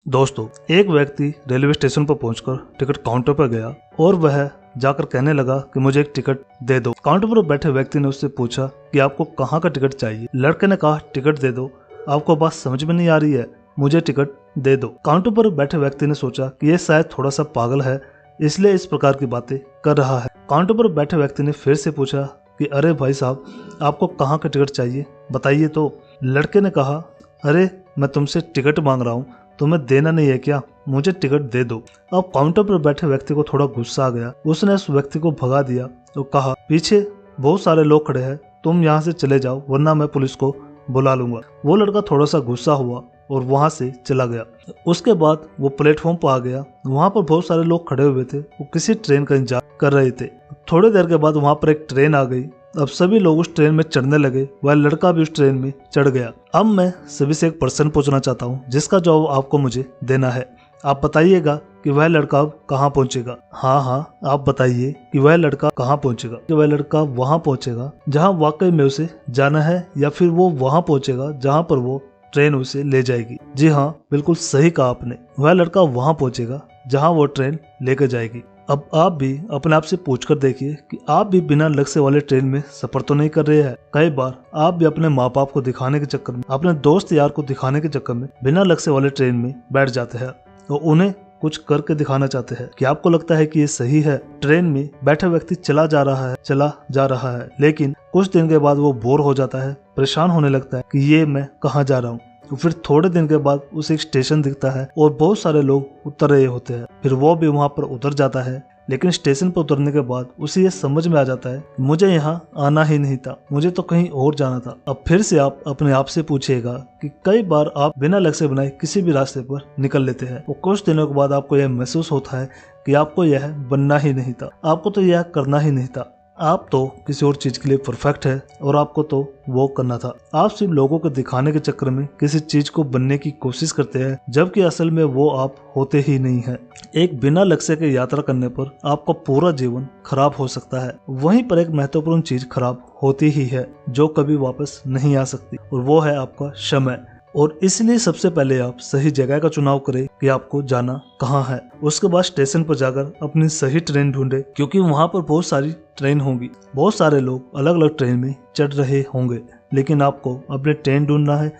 दोस्तों, एक व्यक्ति रेलवे स्टेशन पर पहुंचकर टिकट काउंटर पर गया और वह जाकर कहने लगा कि मुझे एक टिकट दे दो। काउंटर पर बैठे व्यक्ति ने उससे पूछा कि आपको कहाँ का टिकट चाहिए। लड़के ने कहा टिकट दे दो। आपको बात समझ में नहीं आ रही है, मुझे टिकट दे दो। काउंटर पर बैठे व्यक्ति ने सोचा कि ये शायद थोड़ा सा पागल है, इसलिए इस प्रकार की बातें कर रहा है। काउंटर पर बैठे व्यक्ति ने फिर से पूछा कि अरे भाई साहब, आपको कहाँ का टिकट चाहिए, बताइए तो। लड़के ने कहा, अरे मैं तुमसे टिकट मांग रहा हूँ, तुम्हें देना नहीं है क्या, मुझे टिकट दे दो। अब काउंटर पर बैठे व्यक्ति को थोड़ा गुस्सा आ गया। उसने उस व्यक्ति को भगा दिया और कहा, पीछे बहुत सारे लोग खड़े हैं, तुम यहाँ से चले जाओ वरना मैं पुलिस को बुला लूंगा। वो लड़का थोड़ा सा गुस्सा हुआ और वहां से चला गया। उसके बाद वो प्लेटफॉर्म पर आ गया। वहां पर बहुत सारे लोग खड़े हुए थे, वो किसी ट्रेन का इंतजार कर रहे थे। थोड़ी देर के बाद वहां पर एक ट्रेन आ गई। अब सभी लोग उस ट्रेन में चढ़ने लगे, वह लड़का भी उस ट्रेन में चढ़ गया। अब मैं सभी से एक प्रश्न पूछना चाहता हूँ जिसका जवाब आपको मुझे देना है। आप बताइएगा कि वह लड़का अब कहाँ पहुंचेगा। हाँ, आप बताइए कि वह लड़का कहाँ पहुंचेगा। कि वह लड़का वहां पहुंचेगा जहां वाकई में उसे जाना है, या फिर वो वहां पहुंचेगा जहां पर वो ट्रेन उसे ले जाएगी। जी हाँ, बिल्कुल सही कहा आपने। वह लड़का वहां पहुंचेगा जहां वो ट्रेन लेकर जाएगी। अब आप भी अपने आप से पूछकर देखिए कि आप भी बिना लक्ष्य वाले ट्रेन में सफर तो नहीं कर रहे हैं। कई बार आप भी अपने माँ बाप को दिखाने के चक्कर में, अपने दोस्त यार को दिखाने के चक्कर में बिना लक्ष्य वाले ट्रेन में बैठ जाते हैं और उन्हें कुछ करके दिखाना चाहते हैं कि आपको लगता है कि ये सही है। ट्रेन में बैठा व्यक्ति चला जा रहा है, लेकिन कुछ दिन के बाद वो बोर हो जाता है, परेशान होने लगता है कि ये मैं कहाँ जा रहा हूँ। तो फिर थोड़े दिन के बाद उसे एक स्टेशन दिखता है और बहुत सारे लोग उतर रहे होते हैं। फिर वो भी वहां पर उतर जाता है, लेकिन स्टेशन पर उतरने के बाद उसे ये समझ में आ जाता है मुझे यहाँ आना ही नहीं था, मुझे तो कहीं और जाना था। अब फिर से आप अपने आप से पूछिएगा कि कई बार आप बिना लक्ष्य बनाए किसी भी रास्ते पर निकल लेते हैं और कुछ दिनों के बाद आपको यह महसूस होता है कि आपको यह बनना ही नहीं था, आपको तो यह करना ही नहीं था, आप तो किसी और चीज के लिए परफेक्ट है और आपको तो वो करना था। आप सिर्फ लोगों को दिखाने के चक्कर में किसी चीज को बनने की कोशिश करते हैं, जबकि असल में वो आप होते ही नहीं है। एक बिना लक्ष्य के यात्रा करने पर आपका पूरा जीवन खराब हो सकता है। वहीं पर एक महत्वपूर्ण चीज खराब होती ही है जो कभी वापस नहीं आ सकती, और वो है आपका समय। और इसलिए सबसे पहले आप सही जगह का चुनाव करें कि आपको जाना कहाँ है। उसके बाद स्टेशन पर जाकर अपनी सही ट्रेन ढूंढे, क्योंकि वहाँ पर बहुत सारी ट्रेन होंगी, बहुत सारे लोग अलग अलग ट्रेन में चढ़ रहे होंगे, लेकिन आपको अपनी ट्रेन ढूंढना है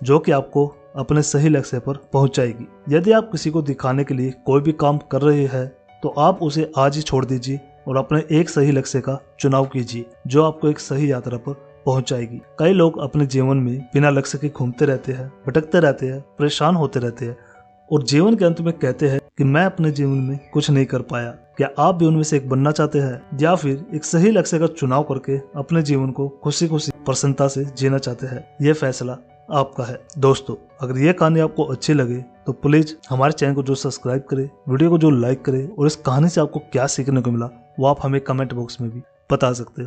जो कि आपको अपने सही लक्ष्य पर पहुँचाएगी। यदि आप किसी को दिखाने के लिए कोई भी काम कर रहे हैं तो आप उसे आज ही छोड़ दीजिए और अपने एक सही लक्ष्य का चुनाव कीजिए जो आपको एक सही यात्रा पर पहुंचाएगी। कई लोग अपने जीवन में बिना लक्ष्य के घूमते रहते हैं, भटकते रहते हैं, परेशान होते रहते हैं और जीवन के अंत में कहते हैं कि मैं अपने जीवन में कुछ नहीं कर पाया। क्या आप भी उनमें से एक बनना चाहते हैं, या फिर एक सही लक्ष्य का चुनाव करके अपने जीवन को खुशी खुशी प्रसन्नता से जीना चाहते हैं? ये फैसला आपका है। दोस्तों, अगर ये कहानी आपको अच्छी लगे तो प्लीज हमारे चैनल को जो सब्सक्राइब करे, वीडियो को जो लाइक करे, और इस कहानी से आपको क्या सीखने को मिला वो आप हमें कमेंट बॉक्स में भी बता सकते हो।